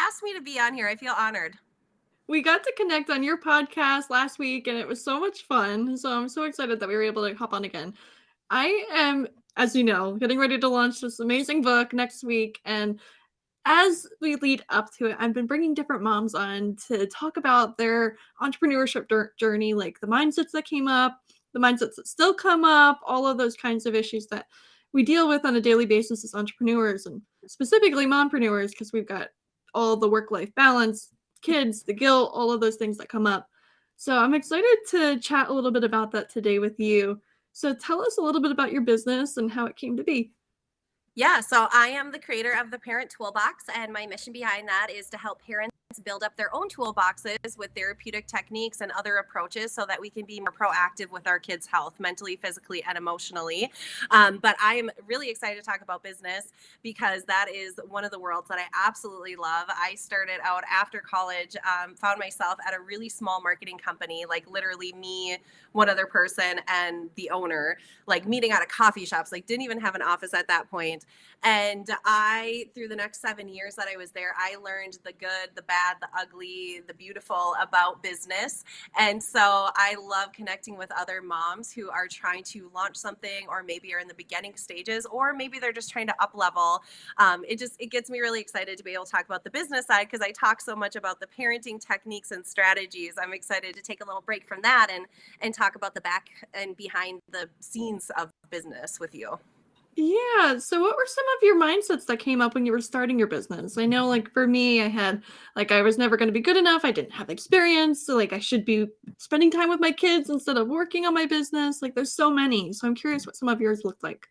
asked me to be on here. I feel honored. We got to connect on your podcast last week, and it was so much fun. So I'm so excited that we were able to hop on again. I am, as you know, getting ready to launch this amazing book next week. And as we lead up to it, I've been bringing different moms on to talk about their entrepreneurship journey, like the mindsets that came up, the mindsets that still come up, all of those kinds of issues that we deal with on a daily basis as entrepreneurs, and specifically mompreneurs, because we've got all the work-life balance, kids, the guilt, all of those things that come up. So I'm excited to chat a little bit about that today with you. So tell us a little bit about your business and how it came to be. Yeah, so I am the creator of the Parent Toolbox, and my mission behind that is to help parents build up their own toolboxes with therapeutic techniques and other approaches so that we can be more proactive with our kids' health, mentally, physically, and emotionally. But I am really excited to talk about business because that is one of the worlds that I absolutely love. I started out after college, found myself at a really small marketing company, like literally me, one other person, and the owner, like meeting out of coffee shops, like didn't even have an office at that point. And through the next 7 years that I was there, I learned the good, the bad, the ugly, the beautiful about business. And so I love connecting with other moms who are trying to launch something, or maybe are in the beginning stages, or maybe they're just trying to up level. It gets me really excited to be able to talk about the business side, because I talk so much about the parenting techniques and strategies. I'm excited to take a little break from that and talk about the back and behind the scenes of business with you. Yeah. So what were some of your mindsets that came up when you were starting your business? I know, like, for me, I had, like, I was never going to be good enough. I didn't have experience. So, like, I should be spending time with my kids instead of working on my business. Like, there's so many. So I'm curious what some of yours looked like.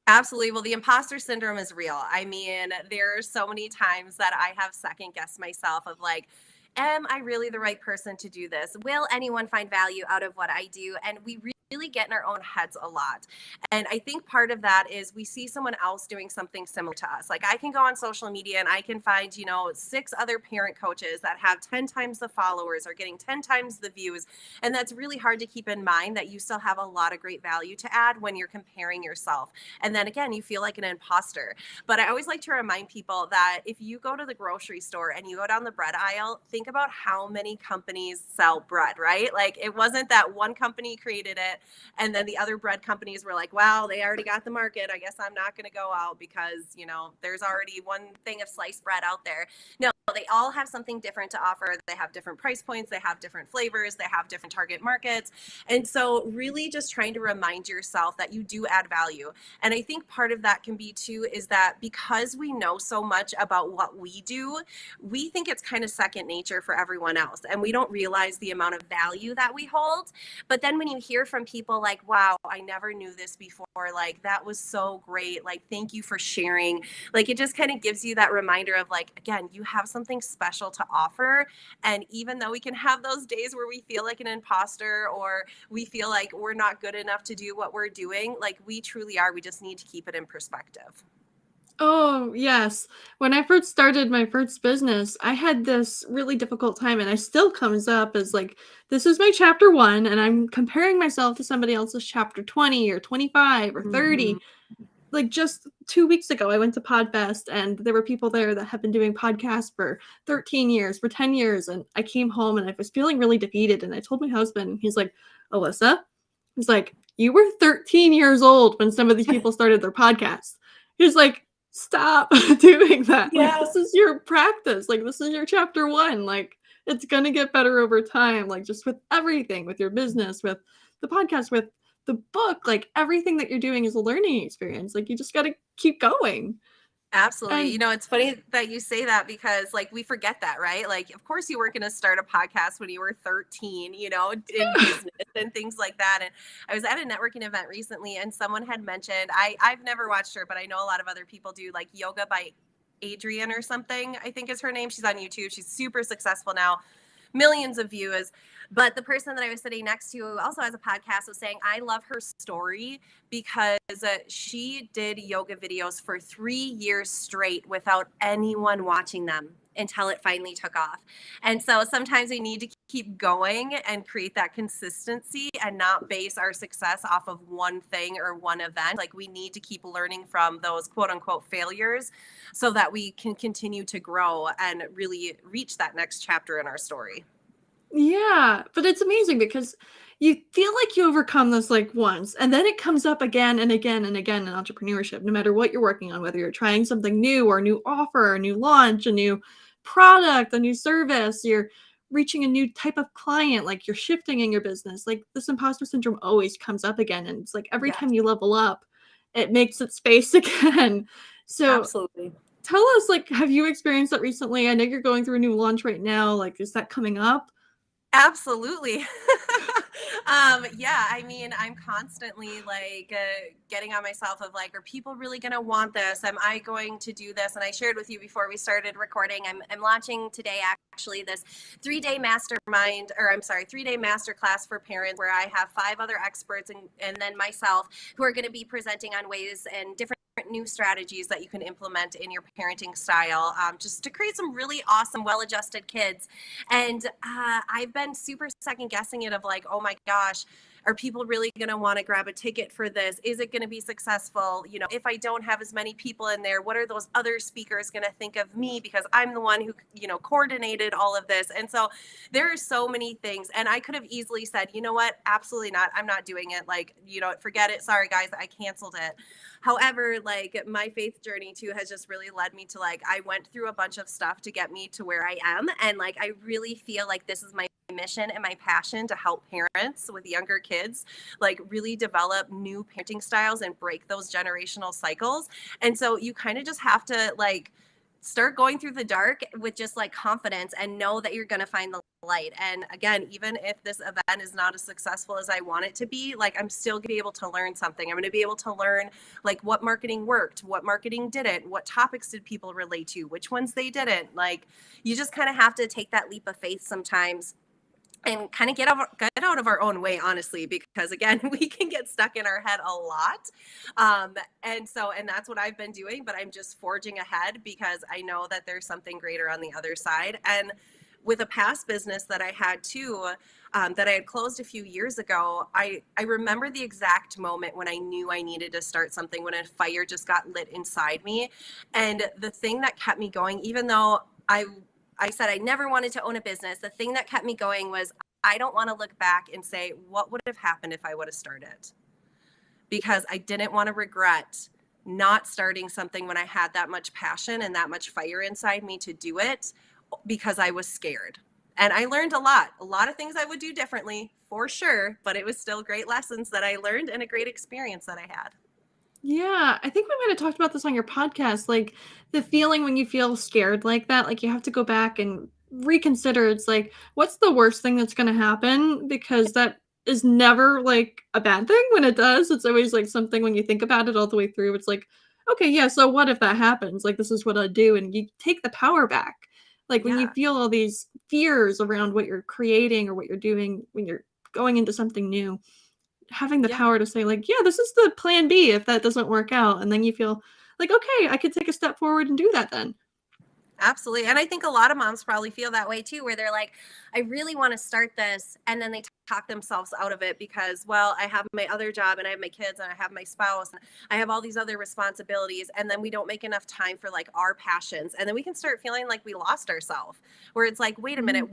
Absolutely. Well, the imposter syndrome is real. I mean, there are so many times that I have second guessed myself of like, am I really the right person to do this? Will anyone find value out of what I do? And we really get in our own heads a lot. And I think part of that is we see someone else doing something similar to us. Like I can go on social media and I can find, 6 other parent coaches that have 10 times the followers or getting 10 times the views. And that's really hard to keep in mind that you still have a lot of great value to add when you're comparing yourself. And then again, you feel like an imposter. But I always like to remind people that if you go to the grocery store and you go down the bread aisle, think about how many companies sell bread, right? Like it wasn't that one company created it and then the other bread companies were like, wow, they already got the market. I guess I'm not going to go out because, there's already one thing of sliced bread out there. No, they all have something different to offer. They have different price points. They have different flavors. They have different target markets. And so really just trying to remind yourself that you do add value. And I think part of that can be too, is that because we know so much about what we do, we think it's kind of second nature for everyone else. And we don't realize the amount of value that we hold. But then when you hear from people like, wow, I never knew this before, like that was so great, like thank you for sharing, like it just kind of gives you that reminder of like, again, you have something special to offer. And even though we can have those days where we feel like an imposter or we feel like we're not good enough to do what we're doing, like we truly are. We just need to keep it in perspective. Oh, yes. When I first started my first business, I had this really difficult time, and it still comes up as like, this is my chapter 1, and I'm comparing myself to somebody else's chapter 20 or 25 or 30. Like just 2 weeks ago, I went to Podfest, and there were people there that have been doing podcasts for 13 years, for 10 years. And I came home and I was feeling really defeated. And I told my husband, he's like, Alyssa, he's like, you were 13 years old when some of these people started their podcasts. He's like, stop doing that. Yeah. Like, this is your practice. Like, this is your chapter 1. Like, it's going to get better over time. Like, just with everything, with your business, with the podcast, with the book, like everything that you're doing is a learning experience. Like you just got to keep going. Absolutely. And It's funny that you say that because like we forget that, right? Like, of course you weren't going to start a podcast when you were 13, in business and things like that. And I was at a networking event recently and someone had mentioned, I've never watched her, but I know a lot of other people do, like Yoga by Adrienne or something, I think is her name. She's on YouTube. She's super successful now, millions of views. But the person that I was sitting next to who also has a podcast was saying, I love her story because she did yoga videos for 3 years straight without anyone watching them. until it finally took off. And so sometimes we need to keep going and create that consistency and not base our success off of one thing or one event. Like, we need to keep learning from those quote unquote failures so that we can continue to grow and really reach that next chapter in our story. Yeah, but it's amazing because you feel like you overcome this like once, and then it comes up again and again and again in entrepreneurship, no matter what you're working on, whether you're trying something new or a new offer, a new launch, a new product, a new service, you're reaching a new type of client, like you're shifting in your business. Like this imposter syndrome always comes up again. And it's like every Yes. time you level up, it makes its space again. So Absolutely. tell us, like, have you experienced that recently? I know you're going through a new launch right now. Like, is that coming up? Absolutely. Yeah, I mean, I'm constantly like getting on myself of like, are people really going to want this? Am I going to do this? And I shared with you before we started recording, I'm launching today actually this 3-day mastermind, or I'm sorry, 3-day masterclass for parents where I have 5 other experts and then myself who are going to be presenting on ways and different new strategies that you can implement in your parenting style, just to create some really awesome, well-adjusted kids. And I've been super second guessing it of like, oh my gosh, are people really going to want to grab a ticket for this? Is it going to be successful? You know, if I don't have as many people in there, what are those other speakers going to think of me? Because I'm the one who, you know, coordinated all of this. And so there are so many things. And I could have easily said, you know what? Absolutely not. I'm not doing it. Like, you know, forget it. Sorry, guys, I canceled it. However, like my faith journey too has just really led me to like, I went through a bunch of stuff to get me to where I am. And like, I really feel like this is my mission and my passion to help parents with younger kids, like really develop new parenting styles and break those generational cycles. And so you kind of just have to like start going through the dark with just like confidence and know that you're going to find the light. And again, even if this event is not as successful as I want it to be, like I'm still going to be able to learn something. I'm going to be able to learn like what marketing worked, what marketing didn't, what topics did people relate to, which ones they didn't. Like you just kind of have to take that leap of faith sometimes and kind of get out of our own way, honestly, because again, we can get stuck in our head a lot. And that's what I've been doing, but I'm just forging ahead because I know that there's something greater on the other side. And with a past business that I had too, that I had closed a few years ago, I remember the exact moment when I knew I needed to start something, when a fire just got lit inside me. And the thing that kept me going, even though I said I never wanted to own a business, the thing that kept me going was I don't want to look back and say, what would have happened if I would have started? Because I didn't want to regret not starting something when I had that much passion and that much fire inside me to do it, because I was scared. And I learned a lot of things I would do differently for sure, but it was still great lessons that I learned and a great experience that I had. Yeah, I think we might have talked about this on your podcast, like the feeling when you feel scared like that, like you have to go back and reconsider. It's like, what's the worst thing that's going to happen? Because that is never like a bad thing when it does. It's always like something when you think about it all the way through. It's like, okay, yeah, so what if that happens? Like, this is what I do. And you take the power back. Like when you Yeah. feel all these fears around what you're creating or what you're doing when you're going into something new, having the Yeah. power to say like, yeah, this is the plan B if that doesn't work out. And then you feel like, okay, I could take a step forward and do that then. Absolutely. And I think a lot of moms probably feel that way too, where they're like, I really want to start this. And then they talk themselves out of it because, well, I have my other job and I have my kids and I have my spouse and I have all these other responsibilities. And then we don't make enough time for like our passions. And then we can start feeling like we lost ourselves, where it's like, wait a minute,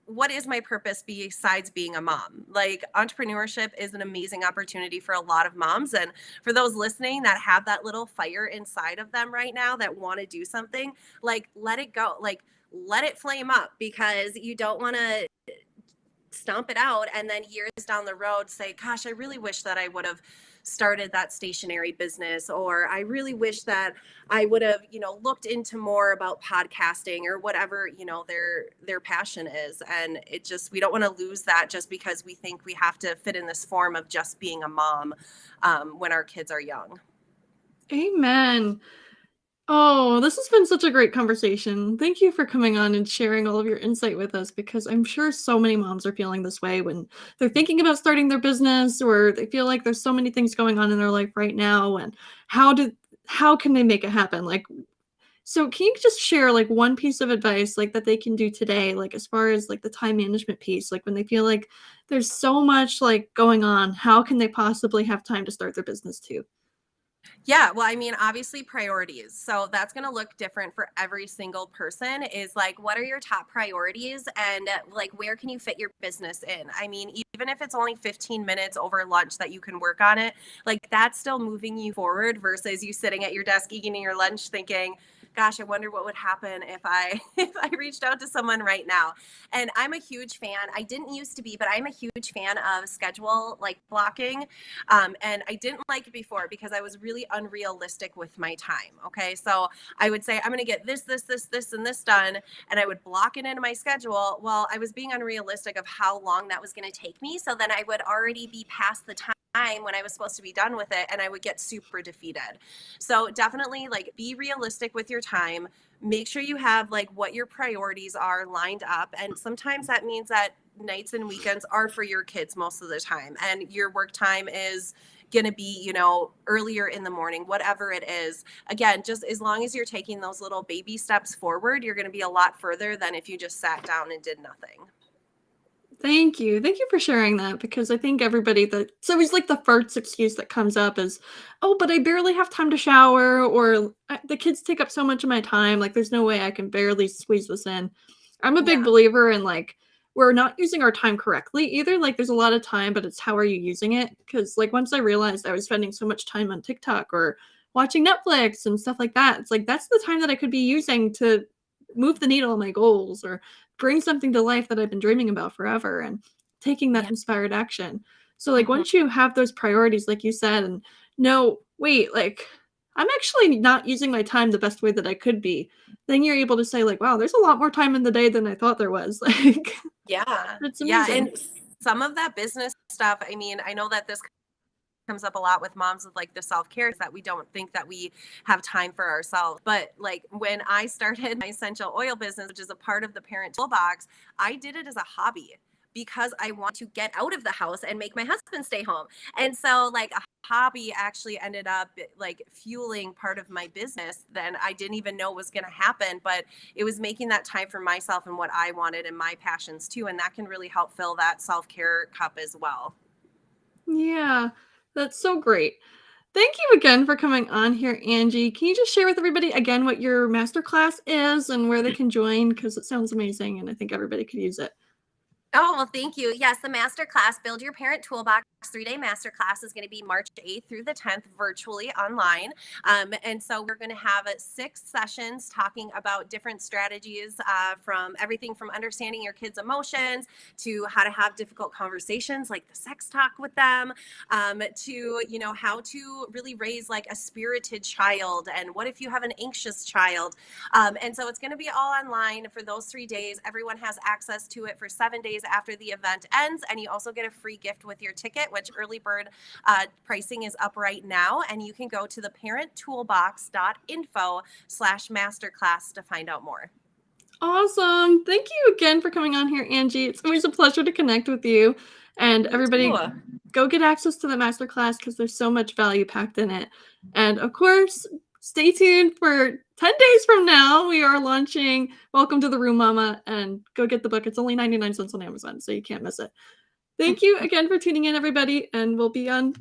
what is my purpose besides being a mom? Like entrepreneurship is an amazing opportunity for a lot of moms. And for those listening that have that little fire inside of them right now that want to do something, like let it go, like let it flame up, because you don't want to stomp it out and then years down the road say, gosh, I really wish that I would have started that stationery business, or I really wish that I would have, you know, looked into more about podcasting or whatever, you know, their passion is. And it just, we don't want to lose that just because we think we have to fit in this form of just being a mom when our kids are young. Amen. Oh, this has been such a great conversation. Thank you for coming on and sharing all of your insight with us, because I'm sure so many moms are feeling this way when they're thinking about starting their business, or they feel like there's so many things going on in their life right now, and how can they make it happen? Like, So can you just share like one piece of advice like that they can do today, like as far as like the time management piece, like when they feel like there's so much like going on, how can they possibly have time to start their business too? Yeah, well, I mean, obviously priorities. So that's going to look different for every single person is like, what are your top priorities and like, where can you fit your business in? I mean, even if it's only 15 minutes over lunch that you can work on it, like that's still moving you forward versus you sitting at your desk eating your lunch thinking, gosh, I wonder what would happen if I if I reached out to someone right now. And I'm a huge fan. I didn't used to be, but I'm a huge fan of schedule like blocking. And I didn't like it before because I was really unrealistic with my time. Okay. So I would say, I'm going to get this, and this done. And I would block it into my schedule. Well, I was being unrealistic of how long that was going to take me. So then I would already be past the time when I was supposed to be done with it and I would get super defeated. So definitely like be realistic with your time. Make sure you have like what your priorities are lined up. And sometimes that means that nights and weekends are for your kids most of the time and your work time is going to be, you know, earlier in the morning, whatever it is. Again, just as long as you're taking those little baby steps forward, you're going to be a lot further than if you just sat down and did nothing. Thank you. Thank you for sharing that because I think everybody that it's always like the first excuse that comes up is, oh, but I barely have time to shower, or the kids take up so much of my time. Like, there's no way I can barely squeeze this in. I'm a big Yeah. believer in like, we're not using our time correctly either. Like, there's a lot of time, but it's how are you using it? Because, like, once I realized I was spending so much time on TikTok or watching Netflix and stuff like that, it's like that's the time that I could be using to move the needle on my goals or bring something to life that I've been dreaming about forever and taking that Yeah. inspired action. So like Mhm. once you have those priorities, like you said, and no, wait, like I'm actually not using my time the best way that I could be, then you're able to say like, wow, there's a lot more time in the day than I thought there was. Like Yeah. it's Yeah. amazing. And some of that business stuff, I mean, I know that this comes up a lot with moms with like the self-care is that we don't think that we have time for ourselves. But like when I started my essential oil business, which is a part of the parent toolbox, I did it as a hobby because I want to get out of the house and make my husband stay home. And so like a hobby actually ended up like fueling part of my business then I didn't even know was going to happen, but it was making that time for myself and what I wanted and my passions too. And that can really help fill that self-care cup as well. Yeah, that's so great. Thank you again for coming on here, Angie. Can you just share with everybody again what your masterclass is and where they can join? Because it sounds amazing and I think everybody could use it. Oh, well, thank you. Yes, the masterclass, Build Your Parent Toolbox 3-day masterclass is going to be March 8th through the 10th virtually online. And so we're going to have 6 sessions talking about different strategies from everything from understanding your kids' emotions to how to have difficult conversations like the sex talk with them, to, you know, how to really raise like a spirited child and what if you have an anxious child. And so it's going to be all online for those 3 days. Everyone has access to it for 7 days after the event ends. And you also get a free gift with your ticket, which early bird pricing is up right now. And you can go to the parenttoolbox.info/masterclass to find out more. Awesome. Thank you again for coming on here, Angie. It's always a pleasure to connect with you. And You too. everybody, go get access to the masterclass because there's so much value packed in it. And of course, stay tuned for 10 days from now. We are launching Welcome to the Room Mama, and go get the book. It's only 99 cents on Amazon, so you can't miss it. Thank you again for tuning in, everybody, and we'll be on